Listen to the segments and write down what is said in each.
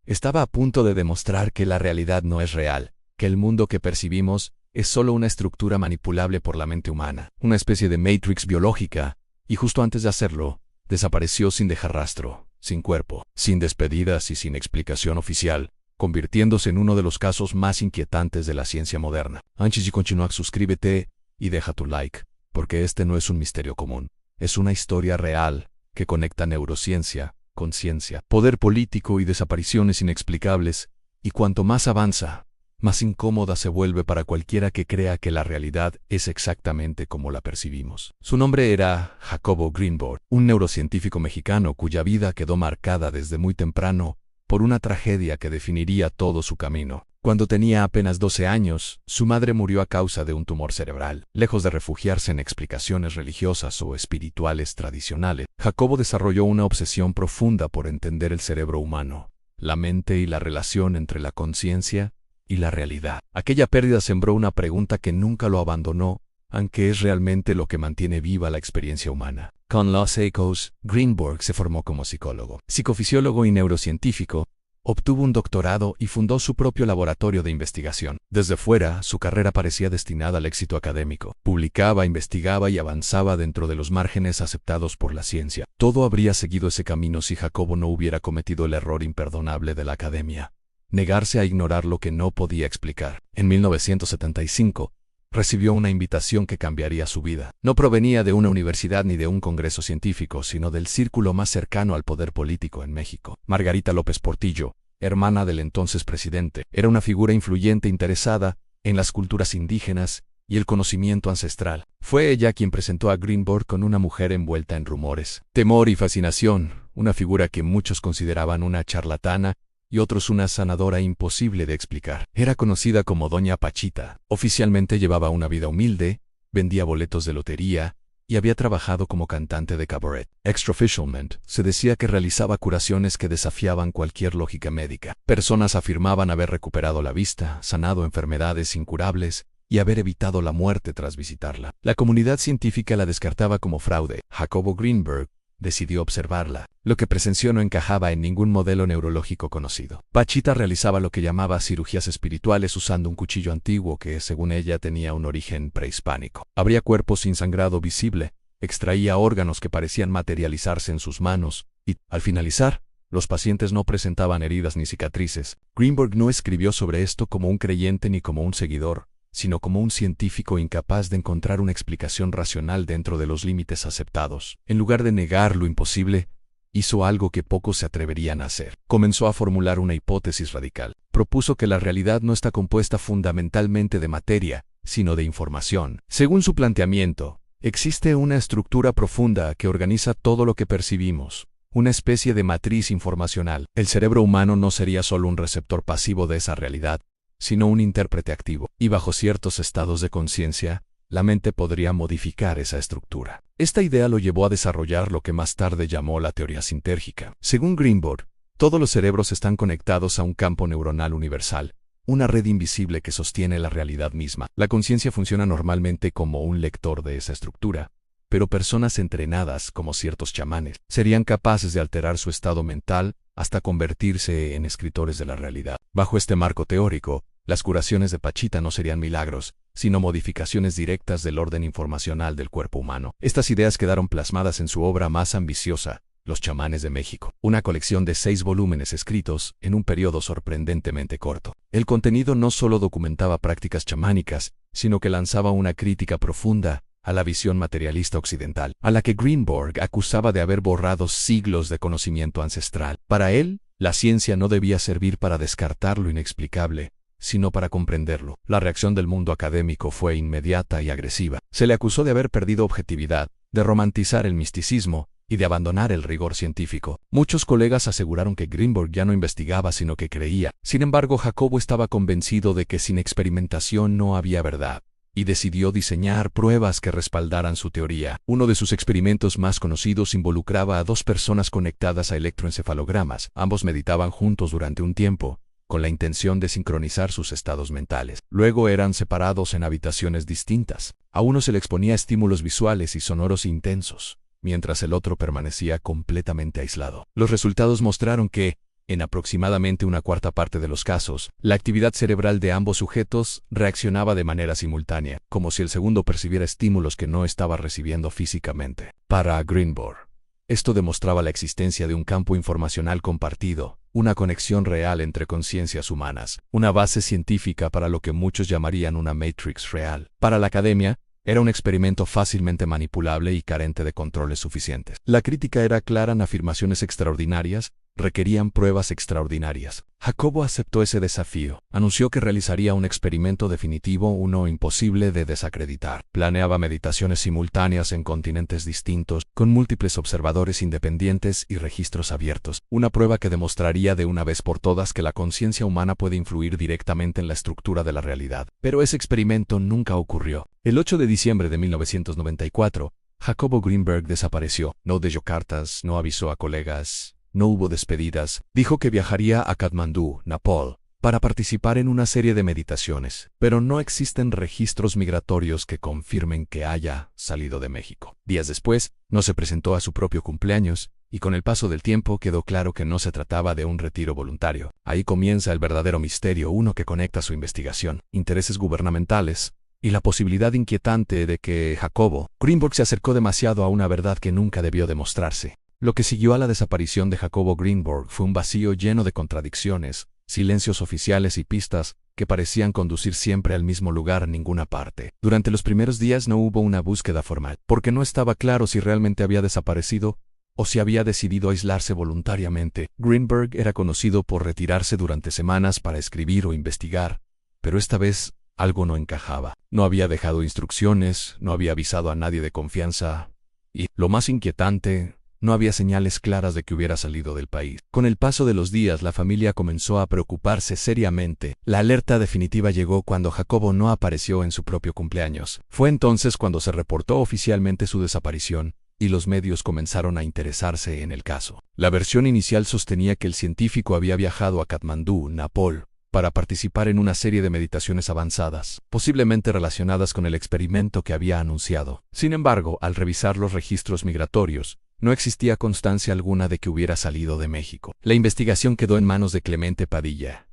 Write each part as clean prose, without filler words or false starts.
Estaba a punto de demostrar que la realidad no es real, que el mundo que percibimos es solo una estructura manipulable por la mente humana, una especie de Matrix biológica, y justo antes de hacerlo, desapareció sin dejar rastro, sin cuerpo, sin despedidas y sin explicación oficial, convirtiéndose en uno de los casos más inquietantes de la ciencia moderna. Antes de continuar, suscríbete y deja tu like, porque este no es un misterio común, es una historia real que conecta neurociencia, conciencia, poder político y desapariciones inexplicables, y cuanto más avanza, más incómoda se vuelve para cualquiera que crea que la realidad es exactamente como la percibimos. Su nombre era Jacobo Greenberg, un neurocientífico mexicano cuya vida quedó marcada desde muy temprano por una tragedia que definiría todo su camino. Cuando tenía apenas 12 años, su madre murió a causa de un tumor cerebral. Lejos de refugiarse en explicaciones religiosas o espirituales tradicionales, Jacobo desarrolló una obsesión profunda por entender el cerebro humano, la mente y la relación entre la conciencia y la realidad. Aquella pérdida sembró una pregunta que nunca lo abandonó, aunque es realmente lo que mantiene viva la experiencia humana. Con los ecos, Greenberg se formó como psicólogo, psicofisiólogo y neurocientífico, obtuvo un doctorado y fundó su propio laboratorio de investigación. Desde fuera, su carrera parecía destinada al éxito académico. Publicaba, investigaba y avanzaba dentro de los márgenes aceptados por la ciencia. Todo habría seguido ese camino si Jacobo no hubiera cometido el error imperdonable de la academia: negarse a ignorar lo que no podía explicar. En 1975, recibió una invitación que cambiaría su vida. No provenía de una universidad ni de un congreso científico, sino del círculo más cercano al poder político en México. Margarita López Portillo, hermana del entonces presidente, era una figura influyente interesada en las culturas indígenas y el conocimiento ancestral. Fue ella quien presentó a Greenberg con una mujer envuelta en rumores, temor y fascinación, una figura que muchos consideraban una charlatana y otros una sanadora imposible de explicar. Era conocida como Doña Pachita. Oficialmente llevaba una vida humilde, vendía boletos de lotería y había trabajado como cantante de cabaret. Extraoficialmente, se decía que realizaba curaciones que desafiaban cualquier lógica médica. Personas afirmaban haber recuperado la vista, sanado enfermedades incurables y haber evitado la muerte tras visitarla. La comunidad científica la descartaba como fraude. Jacobo Greenberg decidió observarla. Lo que presenció no encajaba en ningún modelo neurológico conocido. Pachita realizaba lo que llamaba cirugías espirituales usando un cuchillo antiguo que, según ella, tenía un origen prehispánico. Abría cuerpos sin sangrado visible, extraía órganos que parecían materializarse en sus manos, y, al finalizar, los pacientes no presentaban heridas ni cicatrices. Greenberg no escribió sobre esto como un creyente ni como un seguidor, sino como un científico incapaz de encontrar una explicación racional dentro de los límites aceptados. En lugar de negar lo imposible, hizo algo que pocos se atreverían a hacer. Comenzó a formular una hipótesis radical. Propuso que la realidad no está compuesta fundamentalmente de materia, sino de información. Según su planteamiento, existe una estructura profunda que organiza todo lo que percibimos, una especie de matriz informacional. El cerebro humano no sería solo un receptor pasivo de esa realidad, sino un intérprete activo, y bajo ciertos estados de conciencia, la mente podría modificar esa estructura. Esta idea lo llevó a desarrollar lo que más tarde llamó la teoría sintérgica. Según Greenberg, todos los cerebros están conectados a un campo neuronal universal, una red invisible que sostiene la realidad misma. La conciencia funciona normalmente como un lector de esa estructura, pero personas entrenadas, como ciertos chamanes, serían capaces de alterar su estado mental hasta convertirse en escritores de la realidad. Bajo este marco teórico, las curaciones de Pachita no serían milagros, sino modificaciones directas del orden informacional del cuerpo humano. Estas ideas quedaron plasmadas en su obra más ambiciosa, Los chamanes de México, una colección de 6 volúmenes escritos en un periodo sorprendentemente corto. El contenido no solo documentaba prácticas chamánicas, sino que lanzaba una crítica profunda a la visión materialista occidental, a la que Greenberg acusaba de haber borrado siglos de conocimiento ancestral. Para él, la ciencia no debía servir para descartar lo inexplicable, sino para comprenderlo. La reacción del mundo académico fue inmediata y agresiva. Se le acusó de haber perdido objetividad, de romantizar el misticismo y de abandonar el rigor científico. Muchos colegas aseguraron que Greenberg ya no investigaba sino que creía. Sin embargo, Jacobo estaba convencido de que sin experimentación no había verdad, y decidió diseñar pruebas que respaldaran su teoría. Uno de sus experimentos más conocidos involucraba a 2 personas conectadas a electroencefalogramas. Ambos meditaban juntos durante un tiempo, con la intención de sincronizar sus estados mentales. Luego eran separados en habitaciones distintas. A uno se le exponía estímulos visuales y sonoros intensos, mientras el otro permanecía completamente aislado. Los resultados mostraron que, En aproximadamente una cuarta parte de los casos, la actividad cerebral de ambos sujetos reaccionaba de manera simultánea, como si el segundo percibiera estímulos que no estaba recibiendo físicamente. Para Greenberg, esto demostraba la existencia de un campo informacional compartido, una conexión real entre conciencias humanas, una base científica para lo que muchos llamarían una Matrix real. Para la academia, era un experimento fácilmente manipulable y carente de controles suficientes. La crítica era clara en afirmaciones extraordinarias, requerían pruebas extraordinarias. Jacobo aceptó ese desafío. Anunció que realizaría un experimento definitivo, uno imposible de desacreditar. Planeaba meditaciones simultáneas en continentes distintos, con múltiples observadores independientes y registros abiertos. Una prueba que demostraría de una vez por todas que la conciencia humana puede influir directamente en la estructura de la realidad. Pero ese experimento nunca ocurrió. El 8 de diciembre de 1994, Jacobo Greenberg desapareció. No dejó cartas, no avisó a colegas. No hubo despedidas. Dijo que viajaría a Katmandú, Nepal, para participar en una serie de meditaciones, pero no existen registros migratorios que confirmen que haya salido de México. Días después, no se presentó a su propio cumpleaños, y con el paso del tiempo quedó claro que no se trataba de un retiro voluntario. Ahí comienza el verdadero misterio, uno que conecta su investigación, intereses gubernamentales, y la posibilidad inquietante de que Jacobo Greenberg se acercó demasiado a una verdad que nunca debió demostrarse. Lo que siguió a la desaparición de Jacobo Greenberg fue un vacío lleno de contradicciones, silencios oficiales y pistas que parecían conducir siempre al mismo lugar a ninguna parte. Durante los primeros días no hubo una búsqueda formal, porque no estaba claro si realmente había desaparecido o si había decidido aislarse voluntariamente. Greenberg era conocido por retirarse durante semanas para escribir o investigar, pero esta vez algo no encajaba. No había dejado instrucciones, no había avisado a nadie de confianza y, lo más inquietante, no había señales claras de que hubiera salido del país. Con el paso de los días, la familia comenzó a preocuparse seriamente. La alerta definitiva llegó cuando Jacobo no apareció en su propio cumpleaños. Fue entonces cuando se reportó oficialmente su desaparición, y los medios comenzaron a interesarse en el caso. La versión inicial sostenía que el científico había viajado a Katmandú, Nepal, para participar en una serie de meditaciones avanzadas, posiblemente relacionadas con el experimento que había anunciado. Sin embargo, al revisar los registros migratorios, no existía constancia alguna de que hubiera salido de México. La investigación quedó en manos de Clemente Padilla,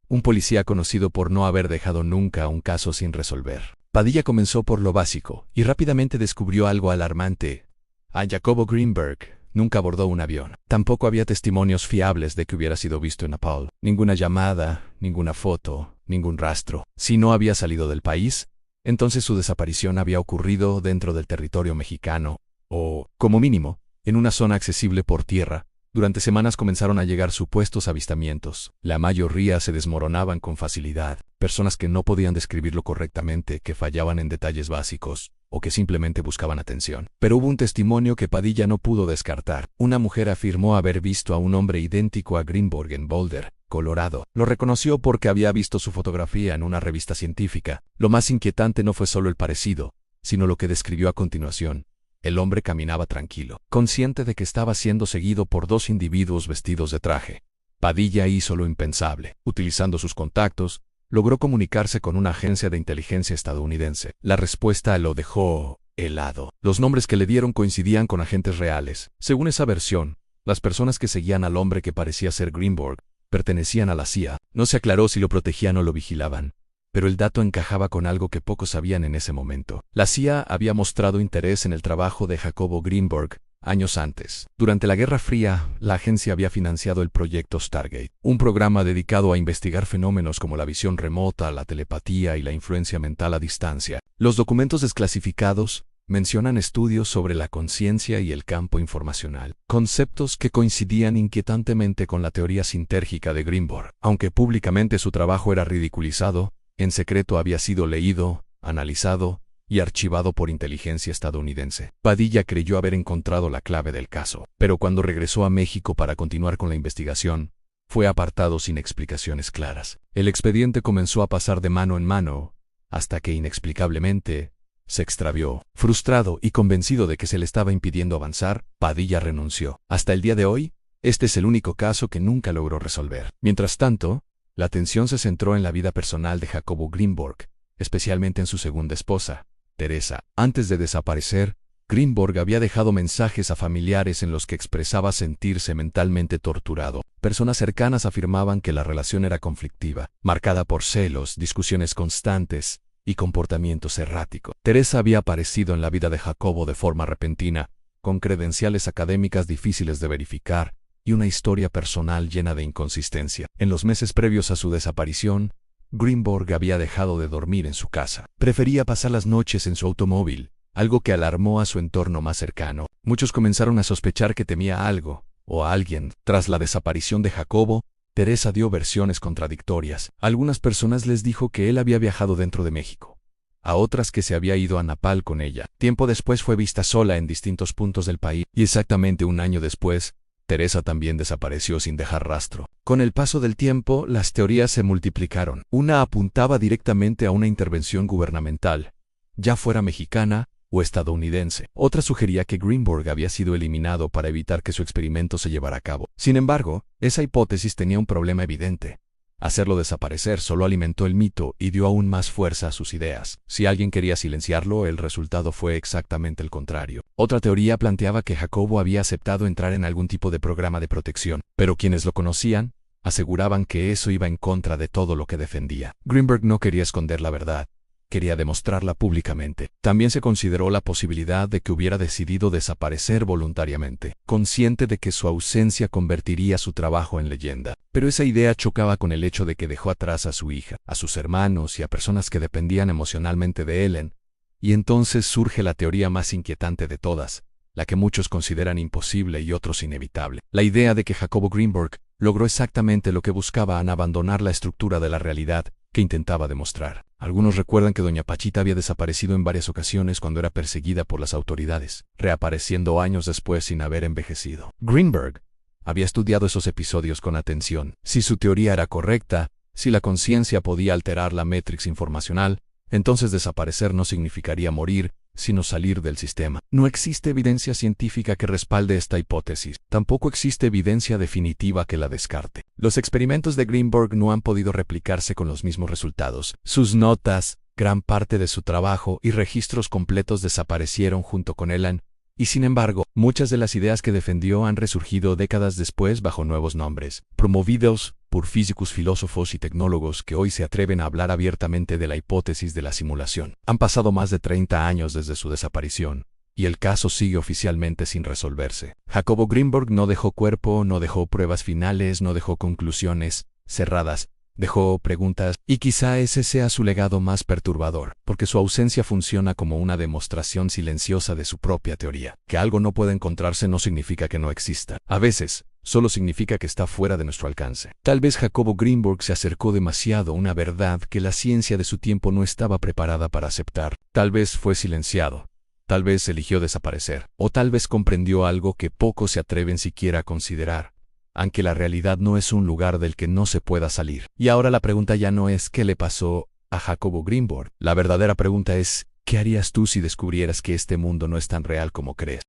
un policía conocido por no haber dejado nunca un caso sin resolver. Padilla comenzó por lo básico y rápidamente descubrió algo alarmante. A Jacobo Greenberg nunca abordó un avión. Tampoco había testimonios fiables de que hubiera sido visto en Nepal. Ninguna llamada, ninguna foto, ningún rastro. Si no había salido del país, entonces su desaparición había ocurrido dentro del territorio mexicano, o, como mínimo, en una zona accesible por tierra. Durante semanas comenzaron a llegar supuestos avistamientos. La mayoría se desmoronaban con facilidad. Personas que no podían describirlo correctamente, que fallaban en detalles básicos, o que simplemente buscaban atención. Pero hubo un testimonio que Padilla no pudo descartar. Una mujer afirmó haber visto a un hombre idéntico a Greenberg en Boulder, Colorado. Lo reconoció porque había visto su fotografía en una revista científica. Lo más inquietante no fue solo el parecido, sino lo que describió a continuación. El hombre caminaba tranquilo, consciente de que estaba siendo seguido por dos individuos vestidos de traje. Padilla hizo lo impensable. Utilizando sus contactos, logró comunicarse con una agencia de inteligencia estadounidense. La respuesta lo dejó helado. Los nombres que le dieron coincidían con agentes reales. Según esa versión, las personas que seguían al hombre que parecía ser Greenberg pertenecían a la CIA. No se aclaró si lo protegían o lo vigilaban, pero el dato encajaba con algo que pocos sabían en ese momento. La CIA había mostrado interés en el trabajo de Jacobo Greenberg años antes. Durante la Guerra Fría, la agencia había financiado el proyecto Stargate, un programa dedicado a investigar fenómenos como la visión remota, la telepatía y la influencia mental a distancia. Los documentos desclasificados mencionan estudios sobre la conciencia y el campo informacional, conceptos que coincidían inquietantemente con la teoría sintérgica de Greenberg. Aunque públicamente su trabajo era ridiculizado, en secreto había sido leído, analizado y archivado por inteligencia estadounidense. Padilla creyó haber encontrado la clave del caso, pero cuando regresó a México para continuar con la investigación, fue apartado sin explicaciones claras. El expediente comenzó a pasar de mano en mano, hasta que inexplicablemente se extravió. Frustrado y convencido de que se le estaba impidiendo avanzar, Padilla renunció. Hasta el día de hoy, este es el único caso que nunca logró resolver. Mientras tanto, la atención se centró en la vida personal de Jacobo Greenberg, especialmente en su segunda esposa, Teresa. Antes de desaparecer, Greenberg había dejado mensajes a familiares en los que expresaba sentirse mentalmente torturado. Personas cercanas afirmaban que la relación era conflictiva, marcada por celos, discusiones constantes y comportamientos erráticos. Teresa había aparecido en la vida de Jacobo de forma repentina, con credenciales académicas difíciles de verificar y una historia personal llena de inconsistencia. En los meses previos a su desaparición, Greenberg había dejado de dormir en su casa. Prefería pasar las noches en su automóvil, algo que alarmó a su entorno más cercano. Muchos comenzaron a sospechar que temía algo, o a alguien. Tras la desaparición de Jacobo, Teresa dio versiones contradictorias. A algunas personas les dijo que él había viajado dentro de México, a otras que se había ido a Napal con ella. Tiempo después fue vista sola en distintos puntos del país, y exactamente un año después, Teresa también desapareció sin dejar rastro. Con el paso del tiempo, las teorías se multiplicaron. Una apuntaba directamente a una intervención gubernamental, ya fuera mexicana o estadounidense. Otra sugería que Greenberg había sido eliminado para evitar que su experimento se llevara a cabo. Sin embargo, esa hipótesis tenía un problema evidente. Hacerlo desaparecer solo alimentó el mito y dio aún más fuerza a sus ideas. Si alguien quería silenciarlo, el resultado fue exactamente el contrario. Otra teoría planteaba que Jacobo había aceptado entrar en algún tipo de programa de protección, pero quienes lo conocían aseguraban que eso iba en contra de todo lo que defendía. Greenberg no quería esconder la verdad, quería demostrarla públicamente. También se consideró la posibilidad de que hubiera decidido desaparecer voluntariamente, consciente de que su ausencia convertiría su trabajo en leyenda. Pero esa idea chocaba con el hecho de que dejó atrás a su hija, a sus hermanos y a personas que dependían emocionalmente de él. Y entonces surge la teoría más inquietante de todas, la que muchos consideran imposible y otros inevitable. La idea de que Jacobo Greenberg logró exactamente lo que buscaba al abandonar la estructura de la realidad que intentaba demostrar. Algunos recuerdan que doña Pachita había desaparecido en varias ocasiones cuando era perseguida por las autoridades, reapareciendo años después sin haber envejecido. Greenberg había estudiado esos episodios con atención. Si su teoría era correcta, si la conciencia podía alterar la matrix informacional, entonces desaparecer no significaría morir, sino salir del sistema. No existe evidencia científica que respalde esta hipótesis. Tampoco existe evidencia definitiva que la descarte. Los experimentos de Greenberg no han podido replicarse con los mismos resultados. Sus notas, gran parte de su trabajo y registros completos desaparecieron junto con Elan, y sin embargo, muchas de las ideas que defendió han resurgido décadas después bajo nuevos nombres, promovidos por físicos, filósofos y tecnólogos que hoy se atreven a hablar abiertamente de la hipótesis de la simulación. Han pasado más de 30 años desde su desaparición, y el caso sigue oficialmente sin resolverse. Jacobo Greenberg no dejó cuerpo, no dejó pruebas finales, no dejó conclusiones cerradas. Dejó preguntas, y quizá ese sea su legado más perturbador, porque su ausencia funciona como una demostración silenciosa de su propia teoría. Que algo no pueda encontrarse no significa que no exista. A veces, solo significa que está fuera de nuestro alcance. Tal vez Jacobo Greenberg se acercó demasiado a una verdad que la ciencia de su tiempo no estaba preparada para aceptar. Tal vez fue silenciado. Tal vez eligió desaparecer. O tal vez comprendió algo que pocos se atreven siquiera a considerar, aunque la realidad no es un lugar del que no se pueda salir. Y ahora la pregunta ya no es ¿qué le pasó a Jacobo Greenberg? La verdadera pregunta es ¿qué harías tú si descubrieras que este mundo no es tan real como crees?